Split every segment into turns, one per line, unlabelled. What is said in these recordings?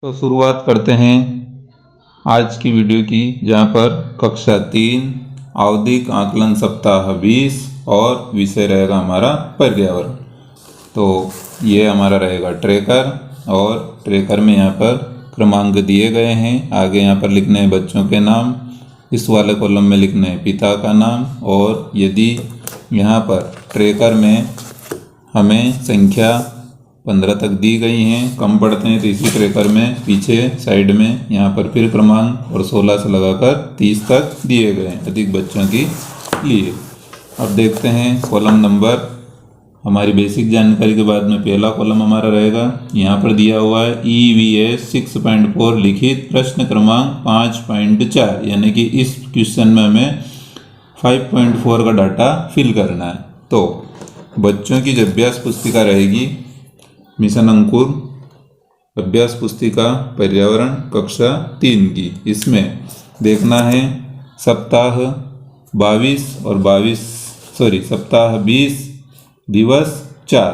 तो शुरुआत करते हैं आज की वीडियो की, जहाँ पर कक्षा 3 आवधिक आकलन सप्ताह 20 और विषय रहेगा हमारा पर्यावरण। तो ये हमारा रहेगा ट्रैकर, और ट्रैकर में यहाँ पर क्रमांक दिए गए हैं। आगे यहाँ पर लिखने हैं बच्चों के नाम, इस वाले कॉलम में लिखना है पिता का नाम। और यदि यहाँ पर ट्रैकर में हमें संख्या 15 तक दी गई हैं, कम पढ़ते हैं तो इसी ट्रैकर में पीछे साइड में यहाँ पर फिर क्रमांक और 16 से लगाकर 30 तक दिए गए हैं अधिक बच्चों के लिए। अब देखते हैं कॉलम नंबर। हमारी बेसिक जानकारी के बाद में पहला कॉलम हमारा रहेगा, यहाँ पर दिया हुआ है EVS 6.4 लिखित प्रश्न क्रमांक 5.4, यानी कि इस क्वेश्चन में हमें 5.4 का डाटा फिल करना है। तो बच्चों की जो अभ्यास पुस्तिका रहेगी मिशन अंकुर अभ्यास पुस्तिका पर्यावरण कक्षा 3 की, इसमें देखना है सप्ताह 20 दिवस 4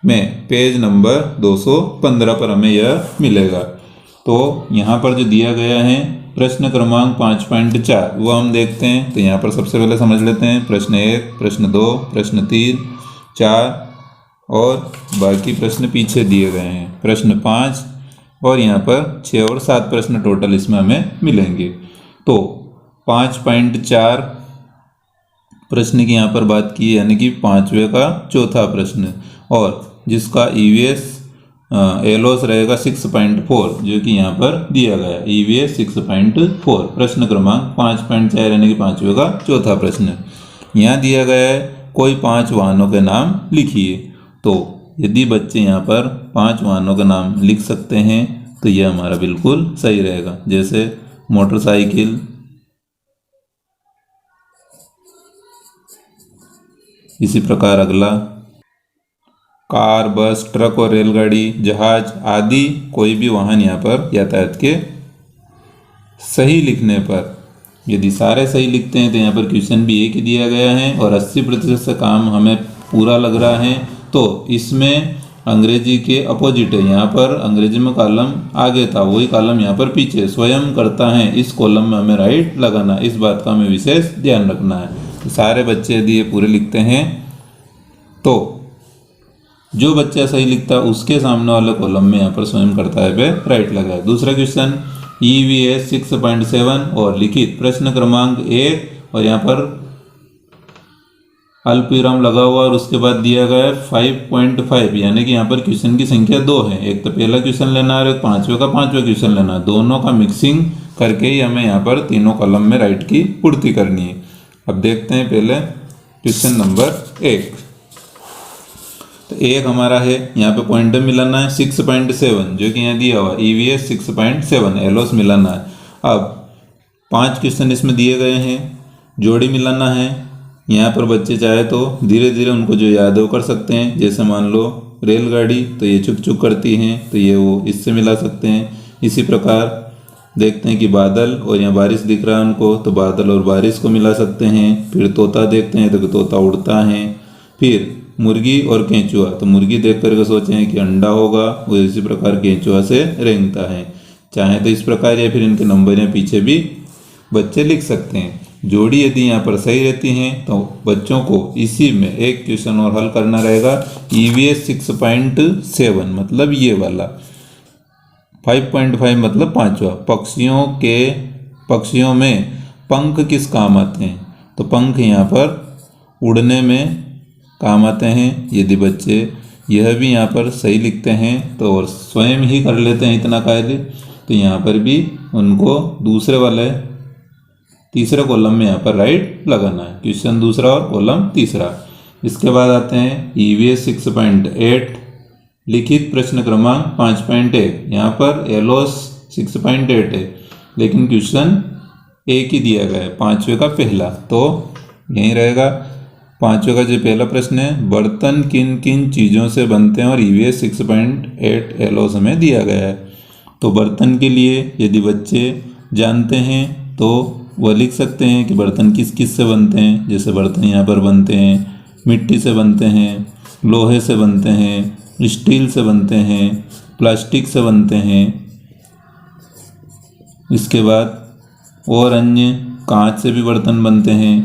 में पेज नंबर 215 पर हमें यह मिलेगा। तो यहाँ पर जो दिया गया है प्रश्न क्रमांक 5.4 वो हम देखते हैं। तो यहाँ पर सबसे पहले समझ लेते हैं प्रश्न 1, प्रश्न 2, प्रश्न 3, 4 और बाकी प्रश्न पीछे दिए गए हैं प्रश्न 5, और यहाँ पर 6 और 7 प्रश्न टोटल इसमें हमें मिलेंगे। तो 5.4 प्रश्न की यहाँ पर बात की, यानी कि 5वें का चौथा प्रश्न, और जिसका EVS एलोस रहेगा 6.4, जो कि यहाँ पर दिया गया है EVS 6.4 प्रश्न क्रमांक 5.4, यानी कि 5वें का चौथा प्रश्न। यहाँ दिया गया है कोई 5 वाहनों के नाम लिखिए। तो यदि बच्चे यहाँ पर 5 वाहनों का नाम लिख सकते हैं तो यह हमारा बिल्कुल सही रहेगा, जैसे मोटरसाइकिल, इसी प्रकार अगला कार, बस, ट्रक और रेलगाड़ी, जहाज आदि कोई भी वाहन यहाँ पर यातायात के सही लिखने पर, यदि सारे सही लिखते हैं तो यहाँ पर क्वेश्चन भी एक ही दिया गया है और 80% से काम हमें पूरा लग रहा है। तो इसमें अंग्रेजी के अपोजिट है, यहाँ पर अंग्रेजी में कॉलम आगे था, वही कॉलम यहाँ पर पीछे स्वयं करता है। इस कॉलम में हमें राइट लगाना, इस बात का हमें विशेष ध्यान रखना है। तो सारे बच्चे यदि ये पूरे लिखते हैं तो जो बच्चा सही लिखता है उसके सामने वाले कॉलम में यहाँ पर स्वयं करता है पे राइट लगाए। दूसरा क्वेश्चन EVS 6.7 और लिखित प्रश्न क्रमांक 1, और यहाँ पर अल्पविराम लगा हुआ और उसके बाद दिया गया है 5.5, यानी कि यहाँ पर क्वेश्चन की संख्या 2 है। एक तो पहला क्वेश्चन लेना है और एक 5वें का 5वां क्वेश्चन लेना है, दोनों का मिक्सिंग करके ही हमें यहाँ पर तीनों कॉलम में राइट की पूर्ति करनी है। अब देखते हैं पहले क्वेश्चन नंबर 1। तो एक हमारा है यहाँ पे पॉइंटर मिलाना है 6.7, जो कि यहाँ दिया हुआ EVS 6.7 एलोस मिलाना है। अब 5 क्वेश्चन इसमें दिए गए हैं, जोड़ी मिलाना है। यहाँ पर बच्चे चाहे तो धीरे धीरे उनको जो याद है वो कर सकते हैं, जैसे मान लो रेलगाड़ी तो ये चुक चुक करती हैं, तो ये वो इससे मिला सकते हैं। इसी प्रकार देखते हैं कि बादल और यहाँ बारिश दिख रहा है उनको, तो बादल और बारिश को मिला सकते हैं। फिर तोता देखते हैं तो तोता उड़ता है। फिर मुर्गी और केंचुआ, तो मुर्गी देख करके सोचे हैं कि अंडा होगा, वो इसी प्रकार केंचुआ से रेंगता है। चाहे तो इस प्रकार या फिर इनके नंबर या पीछे भी बच्चे लिख सकते हैं। जोड़ी यदि यहाँ पर सही रहती हैं तो बच्चों को इसी में एक क्वेश्चन और हल करना रहेगा EVS 6.7, मतलब ये वाला 5.5 मतलब 5वां। पक्षियों में पंख किस काम आते हैं? तो पंख यहाँ पर उड़ने में काम आते हैं। यदि बच्चे यह भी यहाँ पर सही लिखते हैं तो और स्वयं ही कर लेते हैं इतना कार्य, तो यहाँ पर भी उनको दूसरे वाले तीसरे कॉलम में यहाँ पर राइट लगाना है, क्वेश्चन दूसरा और कॉलम तीसरा। इसके बाद आते हैं EVS 6.8 लिखित प्रश्न क्रमांक 5.1, यहाँ पर एलोस 6.8 है, लेकिन क्वेश्चन एक ही दिया गया है 5वें का पहला, तो यही रहेगा 5वें का जो पहला प्रश्न है, बर्तन किन किन चीज़ों से बनते हैं, और EVS 6.8 एलोस हमें दिया गया है। तो बर्तन के लिए यदि बच्चे जानते हैं तो वह लिख सकते हैं कि बर्तन किस किस से बनते हैं। जैसे बर्तन यहाँ पर बनते हैं मिट्टी से बनते हैं, लोहे से बनते हैं, स्टील से बनते हैं, प्लास्टिक से बनते हैं, इसके बाद और अन्य कांच से भी बर्तन बनते हैं,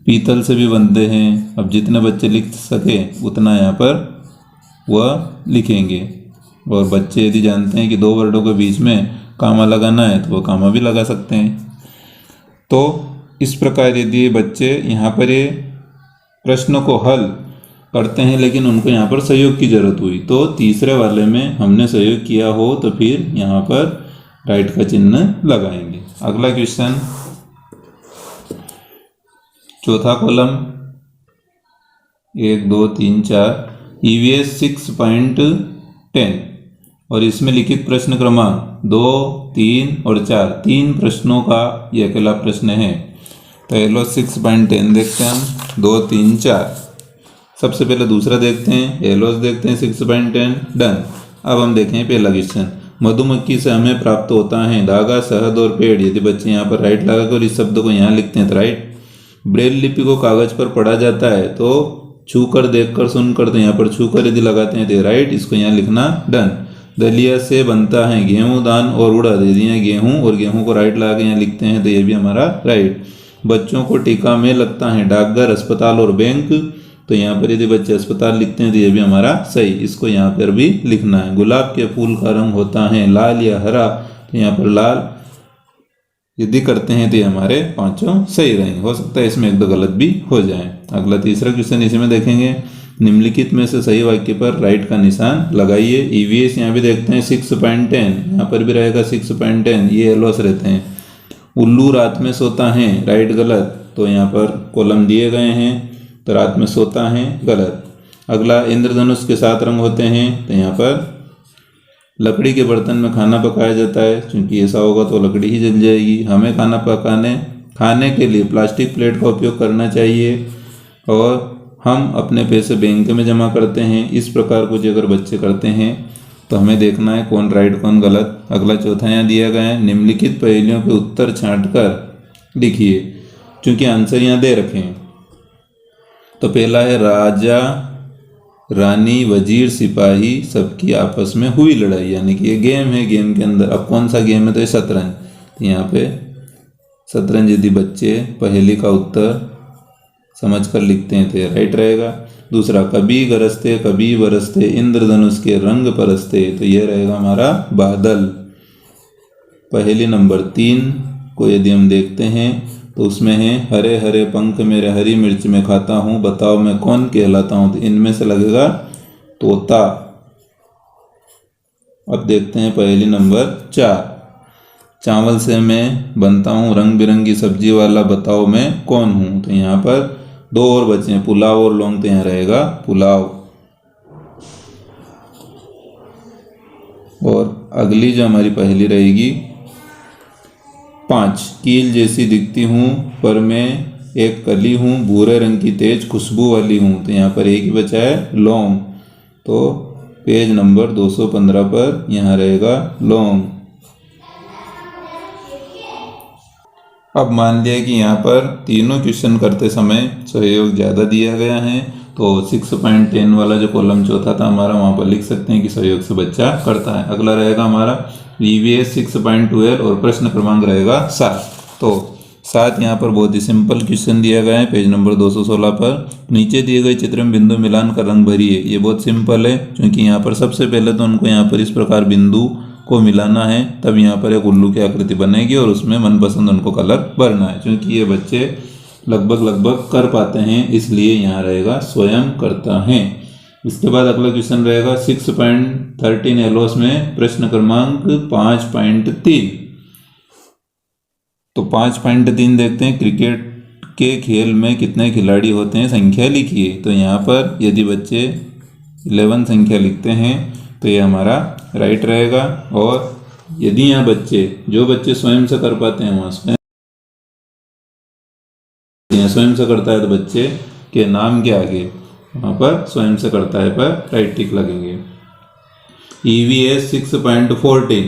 पीतल से भी बनते हैं। अब जितने बच्चे लिख सके उतना यहाँ पर वह लिखेंगे। और बच्चे यदि जानते हैं कि दो वर्डों के बीच में कामा लगाना है तो वो कामा भी लगा सकते हैं। तो इस प्रकार यदि बच्चे यहाँ पर ये प्रश्न को हल करते हैं लेकिन उनको यहाँ पर सहयोग की ज़रूरत हुई तो तीसरे वाले में हमने सहयोग किया हो तो फिर यहाँ पर राइट का चिन्ह लगाएंगे। अगला क्वेश्चन, चौथा कॉलम 1 2 3 4 EVS 6.10 और इसमें लिखित प्रश्न क्रमांक 2 3 और 4 तीन प्रश्नों का यह अकेला प्रश्न है। तो एलोस 6.10 देखते हैं हम, 2 3 4। सबसे पहले दूसरा देखते हैं, एलोस देखते हैं 6.10 डन। अब हम देखें पहला क्वेश्चन, मधुमक्खी से हमें प्राप्त होता है धागा, शहद और पेड़। यदि बच्चे यहाँ पर राइट लगाकर इस शब्द को यहाँ लिखते हैं तो राइट। ब्रेल लिपि को कागज पर पढ़ा जाता है तो छूकर, देखकर, सुनकर, तो यहाँ पर छूकर यदि लगाते हैं तो राइट, इसको यहाँ लिखना डन। दलिया से बनता है गेहूं, धान और उड़द। यदि यहाँ गेहूं और गेहूं को राइट लगा के यहाँ लिखते हैं तो ये भी हमारा राइट। बच्चों को टीका में लगता है डाकघर, अस्पताल और बैंक। तो यहाँ पर यदि बच्चे अस्पताल लिखते हैं तो ये भी हमारा सही, इसको यहाँ पर भी लिखना है। गुलाब के फूल का रंग होता है लाल या हरा, तो यहाँ पर लाल यदि करते हैं तो ये हमारे पांचों सही रहेंगे। हो सकता है इसमें एक दो गलत भी हो जाए। अगला तीसरा क्वेश्चन इसी में देखेंगे, निम्नलिखित में से सही वाक्य पर राइट का निशान लगाइए। EVS यहाँ भी देखते हैं 6.10, यहाँ पर भी रहेगा 6.10, ये एलोस रहते हैं। उल्लू रात में सोता है, राइट गलत, तो यहाँ पर कॉलम दिए गए हैं तो रात में सोता है गलत। अगला इंद्रधनुष के 7 रंग होते हैं, तो यहाँ पर लकड़ी के बर्तन में खाना पकाया जाता है, क्योंकि ऐसा होगा तो लकड़ी ही जल जाएगी। हमें खाने के लिए प्लास्टिक प्लेट का उपयोग करना चाहिए और हम अपने पैसे बैंक में जमा करते हैं। इस प्रकार कुछ अगर बच्चे करते हैं तो हमें देखना है कौन राइट कौन गलत। अगला चौथा यहाँ दिया गया है, निम्नलिखित पहेलियों के उत्तर छांटकर लिखिए, क्योंकि आंसर यहाँ दे रखे हैं। तो पहला है, राजा रानी वजीर सिपाही सबकी आपस में हुई लड़ाई, यानी कि ये गेम है। गेम के अंदर अब कौन सा गेम है तो ये शतरंज। तो यहाँ पे शतरंज यदि बच्चे पहेली का उत्तर समझकर लिखते हैं तो ये राइट रहेगा। दूसरा, कभी गरजते कभी बरसते इंद्रधनुष के रंग परसते, तो ये रहेगा हमारा बादल। पहेली नंबर 3 को यदि हम देखते हैं तो उसमें है, हरे हरे पंख मेरे हरी मिर्च में खाता हूँ, बताओ मैं कौन कहलाता हूँ। तो इनमें से लगेगा तोता। अब देखते हैं पहेली नंबर 4, चावल से मैं बनता हूँ रंग बिरंगी सब्जी वाला, बताओ मैं कौन हूँ। तो यहाँ पर 2 और बचे हैं, पुलाव और लौंग, तो यहाँ रहेगा पुलाव। और अगली जो हमारी पहेली रहेगी 5, कील जैसी दिखती हूँ पर मैं एक कली हूँ, भूरे रंग की तेज खुशबू वाली हूँ। तो यहाँ पर एक ही बचा है लौंग, तो पेज नंबर 215 पर यहाँ रहेगा लौंग। अब मान लिया कि यहाँ पर तीनों क्वेश्चन करते समय सहयोग ज़्यादा दिया गया है, तो 6.10 वाला जो कॉलम चौथा था हमारा, वहाँ पर लिख सकते हैं कि सहयोग से बच्चा करता है। अगला रहेगा हमारा EVS 6.12 और प्रश्न क्रमांक रहेगा 7। तो 7 यहाँ पर बहुत ही सिंपल क्वेश्चन दिया गया है, पेज नंबर 216 पर। नीचे दिए गए चित्र में बिंदु मिलान कर रंग भरिए। ये बहुत सिंपल है, क्योंकि यहाँ पर सबसे पहले तो उनको यहाँ पर इस प्रकार बिंदु को मिलाना है, तब यहाँ पर एक उल्लू की आकृति बनेगी और उसमें मनपसंद उनको कलर भरना है। क्योंकि ये बच्चे लगभग कर पाते हैं, इसलिए यहाँ रहेगा स्वयं करता है। इसके बाद अगला क्वेश्चन रहेगा 6.13 एलोस में प्रश्न क्रमांक 5.3। तो 5.3 देखते हैं, क्रिकेट के खेल में कितने खिलाड़ी होते हैं, संख्या लिखिए। तो यहाँ पर यदि बच्चे 11 संख्या लिखते हैं तो ये हमारा राइट रहेगा। और यदि यहाँ जो बच्चे स्वयं से कर पाते हैं वहाँ स्वयं से करता है तो बच्चे के नाम के आगे वहाँ पर स्वयं से करता है पर राइट टिक लगेंगे। EVS 6.14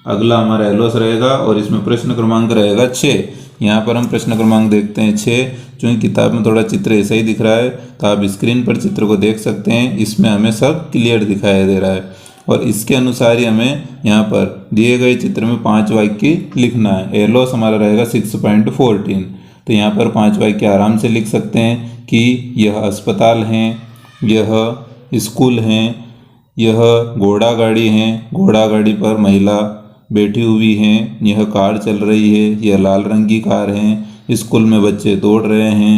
अगला हमारा एलोस रहेगा और इसमें प्रश्न क्रमांक रहेगा 6। यहाँ पर हम प्रश्न क्रमांक देखते हैं 6। क्योंकि किताब में थोड़ा चित्र ऐसा ही दिख रहा है तो आप स्क्रीन पर चित्र को देख सकते हैं, इसमें हमें सब क्लियर दिखाई दे रहा है। और इसके अनुसार ही हमें यहाँ पर दिए गए चित्र में 5 वाक्य लिखना है। एलओस हमारा रहेगा 6.14। तो यहाँ पर 5 वाक्य आराम से लिख सकते हैं कि यह अस्पताल हैं, यह स्कूल हैं, यह घोड़ा गाड़ी है, घोड़ा गाड़ी पर महिला बैठी हुई हैं, यह कार चल रही है, यह लाल रंग की कार है, स्कूल में बच्चे दौड़ रहे हैं,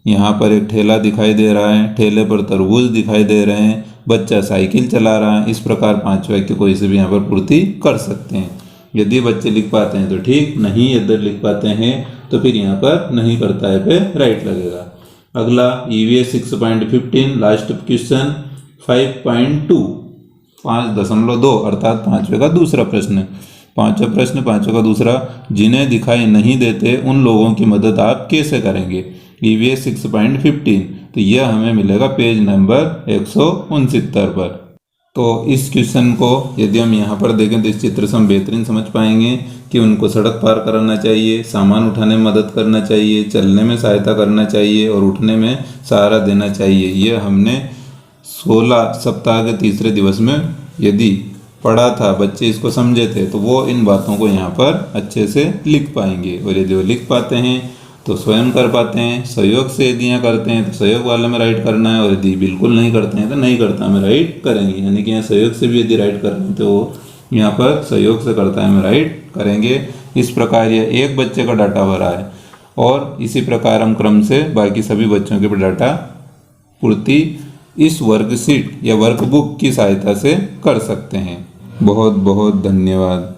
यहाँ पर एक ठेला दिखाई दे रहा है, ठेले पर तरबूज दिखाई दे रहे हैं, बच्चा साइकिल चला रहा है। इस प्रकार 5 वाक्य कोई से भी यहाँ पर पूर्ति कर सकते हैं। यदि बच्चे लिख पाते हैं तो ठीक, नहीं यदि लिख पाते हैं तो फिर यहाँ पर नहीं करता है पे राइट लगेगा। अगला EVS 6.15 लास्ट क्वेश्चन 5.2 5.2 अर्थात 5वें का दूसरा प्रश्न। 5वां प्रश्न 5वें का दूसरा, जिन्हें दिखाई नहीं देते उन लोगों की मदद आप कैसे करेंगे? EVS 6.15। तो यह हमें मिलेगा पेज नंबर 169 पर। तो इस क्वेश्चन को यदि हम यहाँ पर देखें तो इस चित्र से हम बेहतरीन समझ पाएंगे कि उनको सड़क पार कराना चाहिए, सामान उठाने में मदद करना चाहिए, चलने में सहायता करना चाहिए और उठने में सहारा देना चाहिए। यह हमने 16 सप्ताह के तीसरे दिवस में यदि पढ़ा था, बच्चे इसको समझे थे, तो वो इन बातों को यहाँ पर अच्छे से लिख पाएंगे। और यदि वो लिख पाते हैं तो स्वयं कर पाते हैं। सहयोग से यदि यहाँ करते हैं तो सहयोग वाले में राइट करना है, और यदि बिल्कुल नहीं करते हैं तो नहीं करता में राइट करेंगे। यानी कि यहाँ सहयोग से भी यदि राइट कर रहे हैं तो यहाँ पर सहयोग से करता है में राइट करेंगे। इस प्रकार यह एक बच्चे का डाटा भरा है और इसी प्रकार हम क्रम से बाकी सभी बच्चों के डाटा पूर्ति इस वर्कशीट या वर्कबुक की सहायता से कर सकते हैं। बहुत बहुत धन्यवाद।